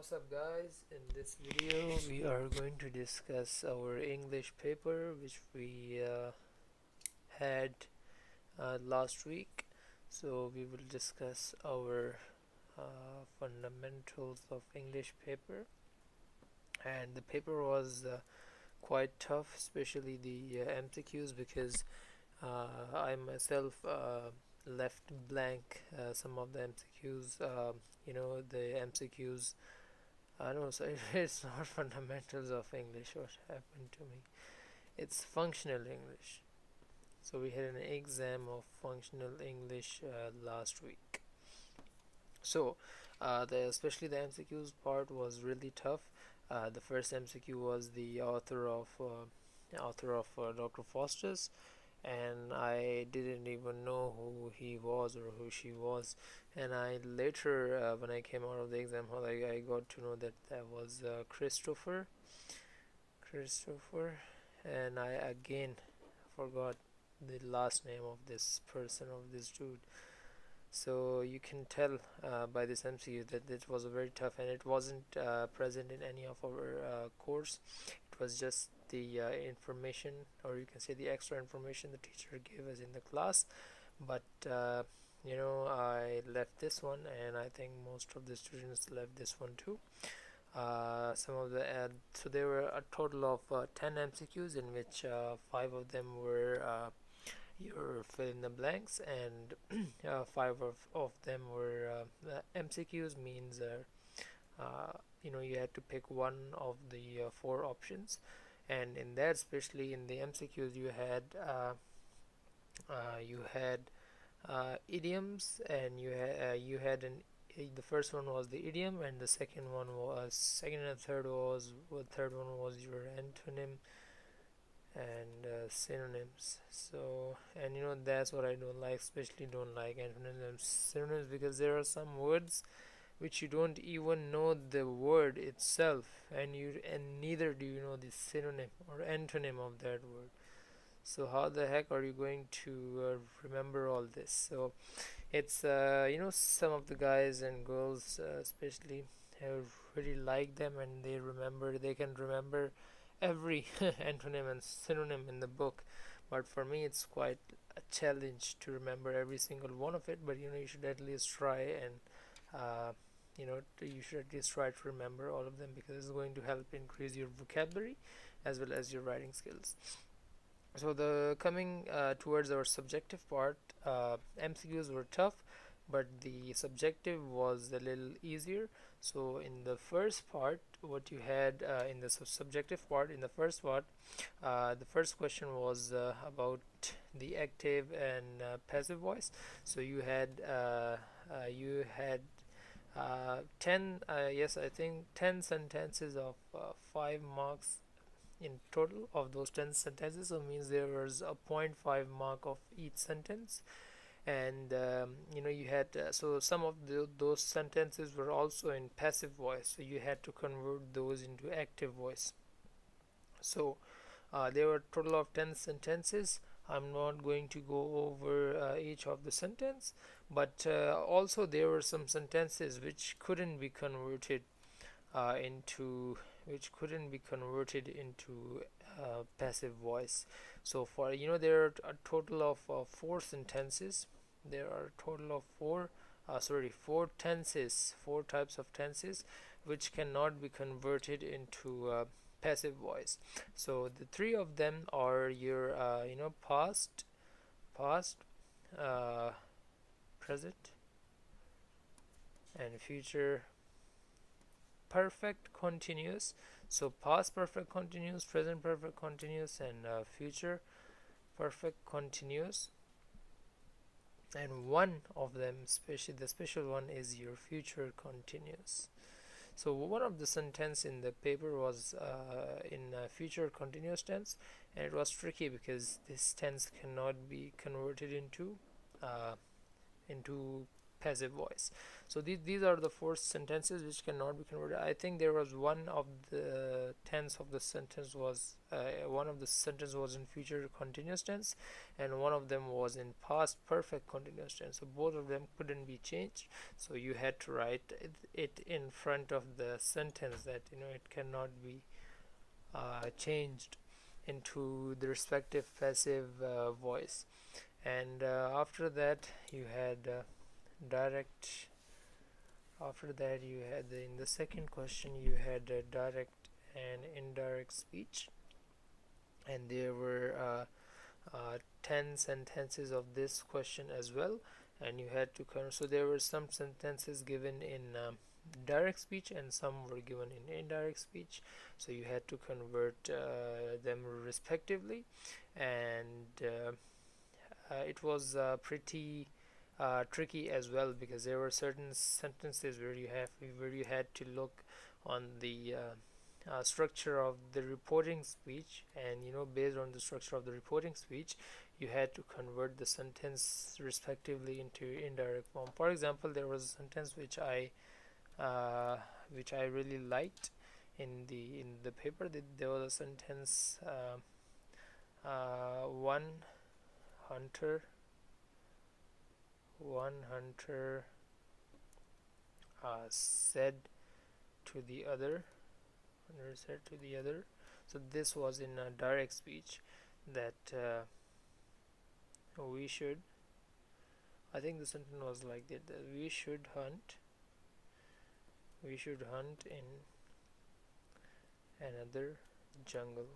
What's up guys? In this video we are going to discuss our English paper which we had last week. So we will discuss our fundamentals of English paper, and the paper was quite tough, especially the MCQs, because I myself left blank some of the MCQs. The MCQs, I know, so it's not fundamentals of English what happened to me. It's functional English. So we had an exam of functional English last week. So especially the MCQs part was really tough. The first MCQ was the author of Dr. Foster's, and I didn't even know who he was or who she was. And I later, when I came out of the exam hall, I got to know that that was Christopher, and I again forgot the last name of this person, of this dude. So you can tell by this MCU that it was a very tough, and it wasn't present in any of our course. It was just the information, or you can say the extra information the teacher gave us in the class. But I left this one, and I think most of the students left this one too. So there were a total of 10 MCQs, in which 5 of them were your fill in the blanks, and 5 of them were MCQs, means you had to pick one of the 4 options. And in that, especially in the MCQs, you had idioms, and you had the first one was the idiom, and the second and third one was your antonym and synonyms. So, and that's what I don't like, especially don't like antonyms, synonyms, because there are some words which you don't even know the word itself, and neither do you know the synonym or antonym of that word. So how the heck are you going to remember all this? So it's some of the guys and girls especially have really like them, and they can remember every antonym and synonym in the book. But for me it's quite a challenge to remember every single one of it. But you should at least try, and you should at least try to remember all of them, because it's going to help increase your vocabulary as well as your writing skills. So the coming towards our subjective part, MCQs were tough, but the subjective was a little easier. So in the first part, what you had in the subjective part, in the first part, the first question was about the active and passive voice. So you had 10, yes, I think 10 sentences of 5 marks in total of those 10 sentences. So means there was a 0.5 mark of each sentence. And you had so some of those sentences were also in passive voice, so you had to convert those into active voice. So there were a total of 10 sentences. I'm not going to go over each of the sentence, but also there were some sentences which couldn't be converted into passive voice. So there are a total of 4 sentences. There are a total of 4 tenses, 4 types of tenses, which cannot be converted into passive voice. So the 3 of them are your past, uh, present, and future perfect continuous. So past perfect continuous, present perfect continuous, and future perfect continuous. And one of them, the special one, is your future continuous. So one of the sentence in the paper was in future continuous tense, and it was tricky because this tense cannot be converted into passive voice. So these are the four sentences which cannot be converted. I think there was one of the tense of the sentence was one of the sentence was in future continuous tense, and one of them was in past perfect continuous tense. So both of them couldn't be changed. So you had to write it in front of the sentence that it cannot be changed into the respective passive voice. And after that you had direct. After that you had in the second question you had direct and indirect speech, and there were 10 sentences of this question as well, and you had to so there were some sentences given in direct speech and some were given in indirect speech, so you had to convert them respectively. And it was pretty tricky as well, because there were certain sentences where you had to look on the structure of the reporting speech, and based on the structure of the reporting speech you had to convert the sentence respectively into indirect form. For example, there was a sentence which I really liked in the paper. There was a sentence, one hunter said to the other. So this was in a direct speech, that we should, I think the sentence was like that we should hunt in another jungle.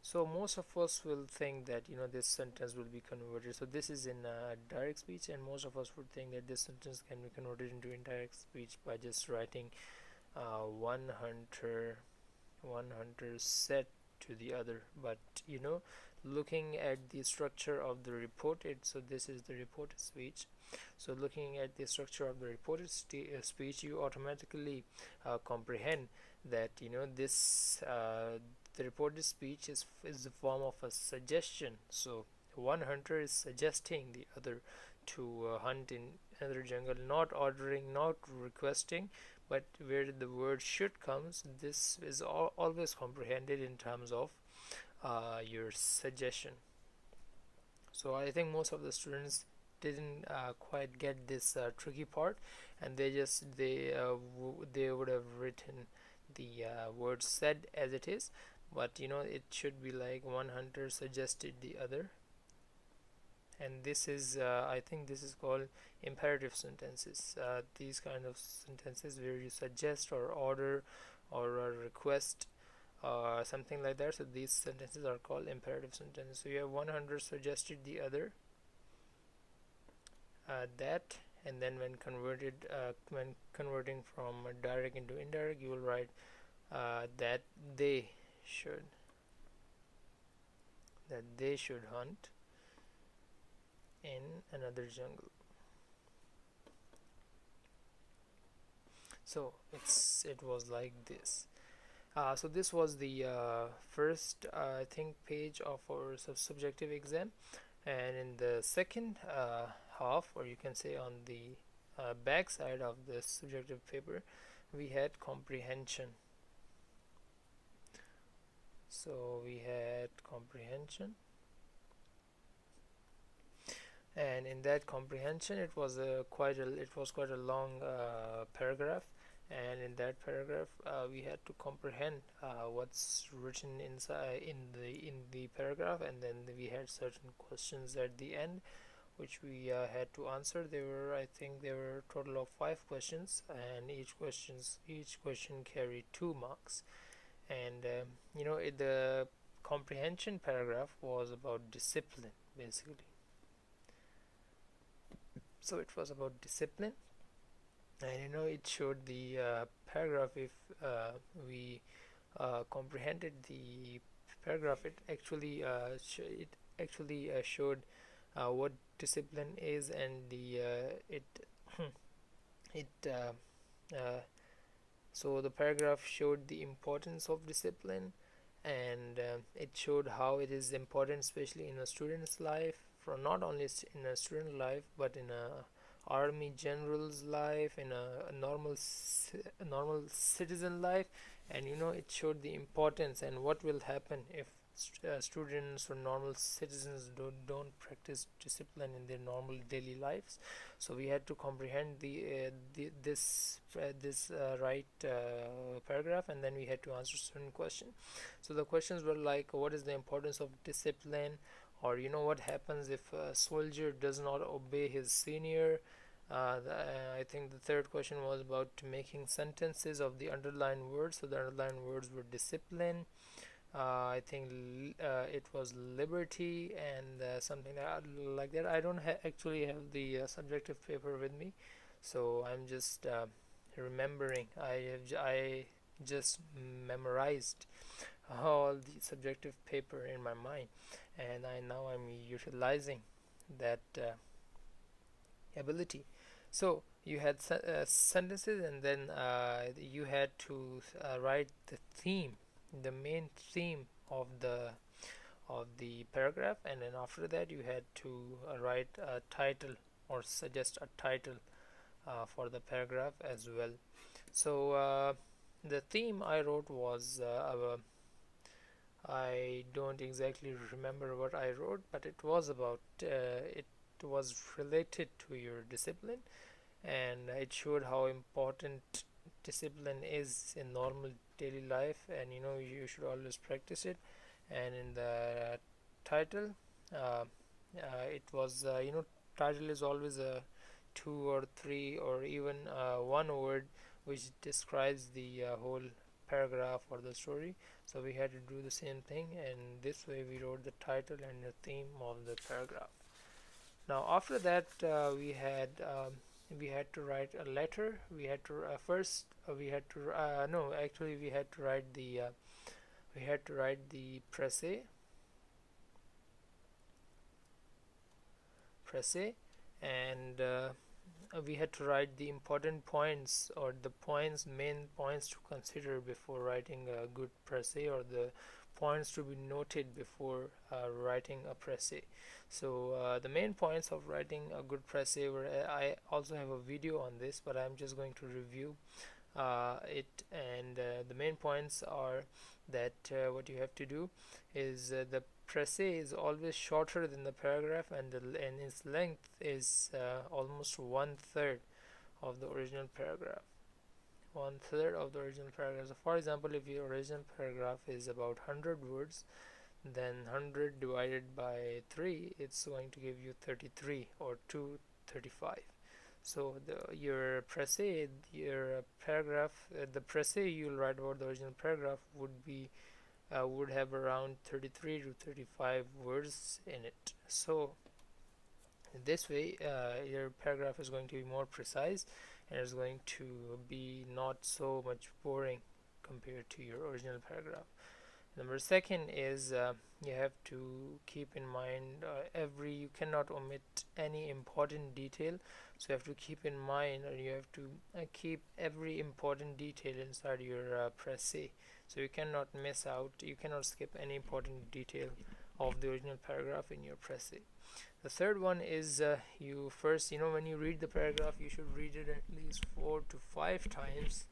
So most of us will think that this sentence will be converted. So this is in direct speech, and most of us would think that this sentence can be converted into indirect speech by just writing one hunter said to the other. But looking at the structure of the reported, so this is the reported speech. So looking at the structure of the reported speech, you automatically comprehend that this the reported speech is the form of a suggestion. So one hunter is suggesting the other to hunt in another jungle, not ordering, not requesting, but where the word should comes, this is always comprehended in terms of your suggestion. So I think most of the students didn't quite get this tricky part, and they would have written the word said as it is, but it should be like one hunter suggested the other. And this is I think this is called imperative sentences. These kind of sentences where you suggest or order or request something like that, so these sentences are called imperative sentences. So you have one hunter suggested the other that, and then when converting from direct into indirect, you will write that they should hunt in another jungle. So it was like this. So this was the first I think page of our subjective exam, and in the second half, or you can say on the back side of the subjective paper, we had comprehension. So we had comprehension, and in that comprehension it was quite a long paragraph, and in that paragraph we had to comprehend what's written inside in the paragraph, and then we had certain questions at the end which we had to answer. I think there were a total of 5 questions, and each question carried 2 marks. And the comprehension paragraph was about discipline, basically. So it was about discipline, and it showed the paragraph. If we comprehended the paragraph, it actually showed what discipline is, and so the paragraph showed the importance of discipline, and it showed how it is important, especially in a student's life, for not only in a student life but in a army general's life, in a normal citizen life, and it showed the importance and what will happen if students or normal citizens don't practice discipline in their normal daily lives. So we had to comprehend this right paragraph, and then we had to answer certain questions. So the questions were like, what is the importance of discipline, or what happens if a soldier does not obey his senior. I think the third question was about making sentences of the underlined words. So the underlined words were discipline. I think it was liberty, and something like that. I don't actually have the subjective paper with me, so I'm just remembering. I just memorized all the subjective paper in my mind, and I'm utilizing that ability. So you had sentences, and then you had to write the theme, the main theme of the paragraph, and then after that you had to write a title or suggest a title for the paragraph as well. So the theme I wrote was I don't exactly remember what I wrote, but it was about it was related to your discipline, and it showed how important discipline is in normal daily life, and you should always practice it. And in the title, uh, it was title is always a two or three or even one word which describes the whole paragraph or the story. So we had to do the same thing, and this way we wrote the title and the theme of the paragraph. Now after that we had to write a letter. We had to first we had to no actually we had to write the presse, and we had to write the important points, or the main points to consider before writing a good presse, or the points to be noted before writing a presse. So the main points of writing a good presse were, I also have a video on this, but I'm just going to review it. And the main points are that what you have to do is the presse is always shorter than the paragraph, and its length is almost one third of the original paragraph. One third of the original paragraph. So for example, if your original paragraph is about 100 words, then 100 divided by 3, it's going to give you 33 or 235. So your presse, your paragraph, the presse you'll write about the original paragraph would have around 33 to 35 words in it. So this way your paragraph is going to be more precise, and is going to be not so much boring compared to your original paragraph. Number second is you have to keep in mind you cannot omit any important detail. So you have to keep in mind, or you have to keep every important detail inside your presse. So you cannot miss out, you cannot skip any important detail of the original paragraph in your presse. The third one is you first, when you read the paragraph, you should read it at least 4 to 5 times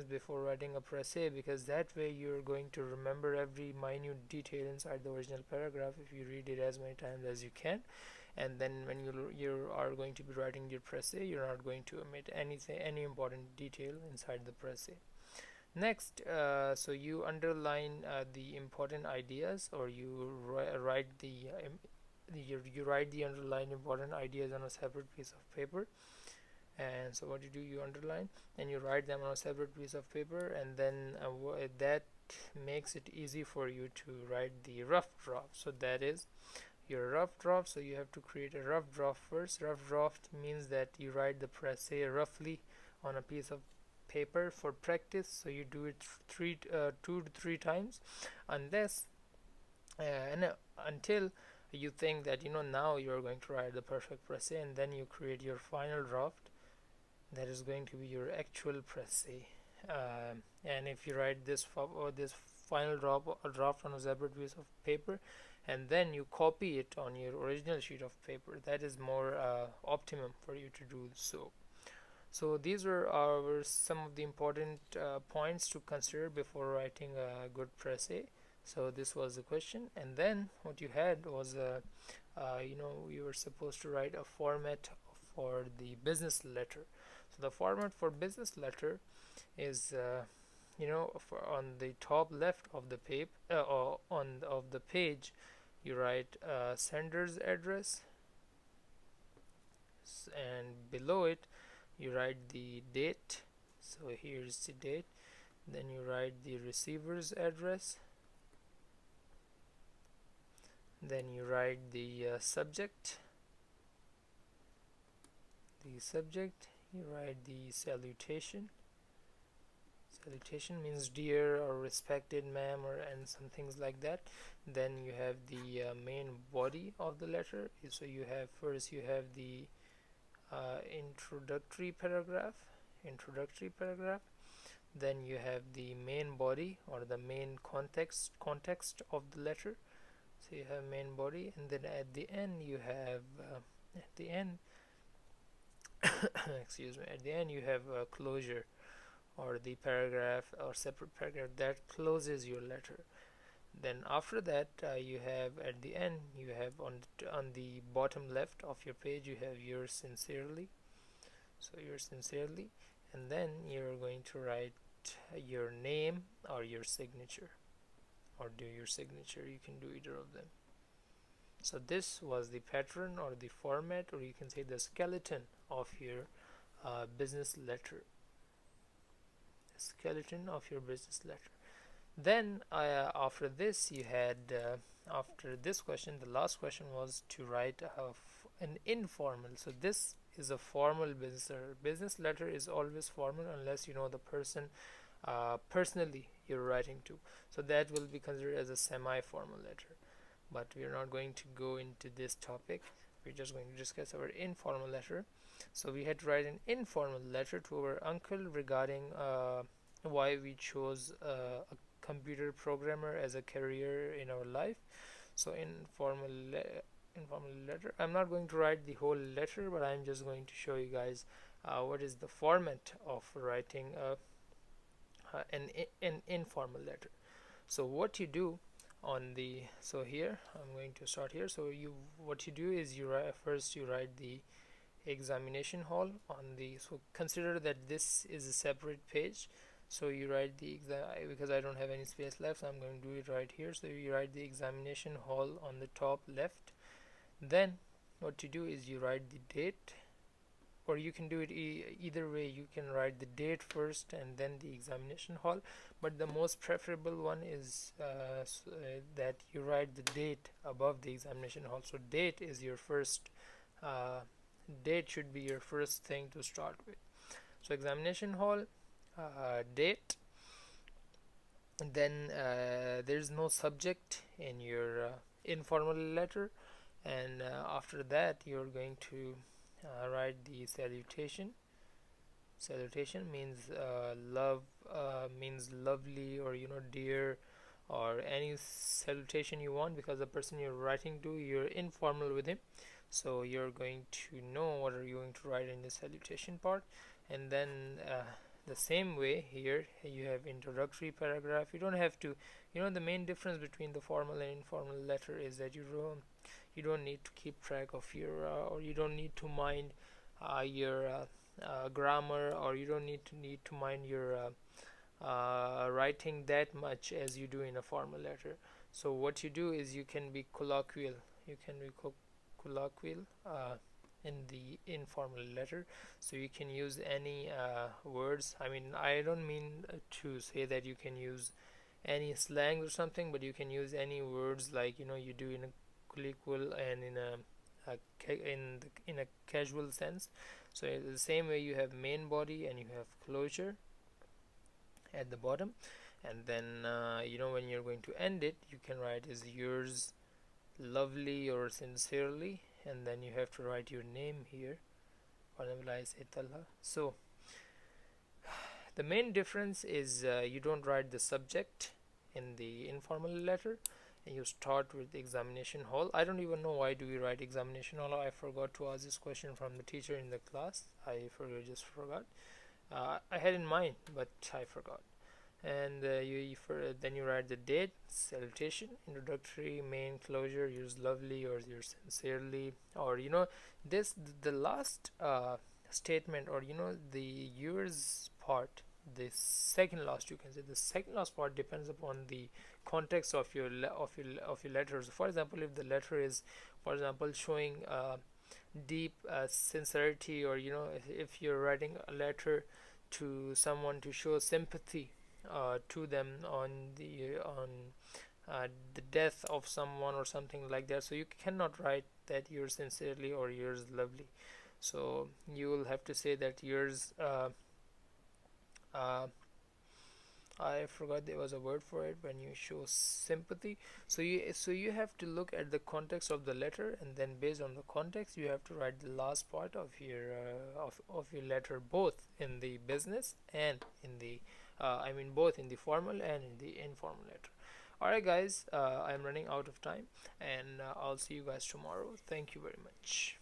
before writing a presse, because that way you're going to remember every minute detail inside the original paragraph if you read it as many times as you can. And then when you are going to be writing your presse, you're not going to omit any important detail inside the presse. Next, so you underline the important ideas, or you write you write the underlined important ideas on a separate piece of paper. And so what you do, you underline and you write them on a separate piece of paper, and then that makes it easy for you to write the rough draft. So that is your rough draft. So you have to create a rough draft first. Rough draft means that you write the presse roughly on a piece of paper for practice. So you do it 2 to 3 times, unless until you think that now you're going to write the perfect presse, and then you create your final draft. That is going to be your actual presse. And if you write this final draft on a separate piece of paper, and then you copy it on your original sheet of paper. That is more optimum for you to do so. So these were our some of the important points to consider before writing a good prècis. So this was the question, and then what you had was you were supposed to write a format for the business letter. So the format for business letter is on the top left of the page of the page, you write sender's address, and below it you write the date. So here's the date. Then you write the receiver's address. Then you write the subject. You write the salutation. Salutation means dear or respected ma'am or and some things like that. Then you have the main body of the letter. So you have first you have the introductory paragraph. Then you have the main body or the main context of the letter. So you have main body, and then at the end you have excuse me, at the end you have a closure, or the paragraph or separate paragraph that closes your letter. Then after that you have at the end, you have on the bottom left of your page, you have yours sincerely. So yours sincerely, and then you're going to write your name or your signature, or do your signature. You can do either of them. So this was the pattern or the format, or you can say the skeleton of your business letter. Then after this you had after this question, the last question was to write an informal. So this is a formal business letter is always formal unless you know the person personally you're writing to, so that will be considered as a semi-formal letter. But we're not going to go into this topic. We're just going to discuss our informal letter. So we had to write an informal letter to our uncle regarding why we chose a computer programmer as a career in our life. So informal letter. I'm not going to write the whole letter, but I'm just going to show you guys what is the format of writing an informal letter. So what you do on the, so here I'm going to start here. So what you do is you first you write the examination hall on the, so consider that this is a separate page. So you write the because I don't have any space left, so I'm going to do it right here. So you write the examination hall on the top left. Then what you do is you write the date, or you can do it either way. You can write the date first and then the examination hall, but the most preferable one is that you write the date above the examination hall. So date is your first date should be your first thing to start with. So examination hall, date, and then there's no subject in your informal letter, and after that you're going to write the salutation. Salutation means love, means lovely, or dear, or any salutation you want, because the person you're writing to, you're informal with him, so you're going to know what are you going to write in the salutation part. And then the same way here you have introductory paragraph. You don't have to, the main difference between the formal and informal letter is that you don't need to keep track of your or you don't need to mind your grammar, or you don't need to mind your writing that much as you do in a formal letter. So what you do is you can be colloquial. In the informal letter, so you can use any words. I mean, I don't mean to say that you can use any slang or something, but you can use any words like you do in a colloquial and in a casual sense. So in the same way, you have main body and you have closure at the bottom, and then when you're going to end it, you can write is yours lovely or sincerely, and then you have to write your name here. So the main difference is you don't write the subject in the informal letter, you start with examination hall. I don't even know why do we write examination hall. I forgot to ask this question from the teacher in the class. Just forgot. I had in mind, but I forgot. And then you write the date, salutation, introductory, main, closure, use lovely or use sincerely, or this the last statement, or the yours part, the second last, you can say the second last part depends upon the context of your letters. For example, if the letter is, for example, showing deep sincerity, or if you're writing a letter to someone to show sympathy to them on the death of someone or something like that, so you cannot write that yours sincerely or yours lovely. So you will have to say that yours uh, I forgot there was a word for it when you show sympathy. So you have to look at the context of the letter, and then based on the context, you have to write the last part of your letter, both in the business and in the both in the formal and in the informal letter. Alright, guys, I'm running out of time, and I'll see you guys tomorrow. Thank you very much.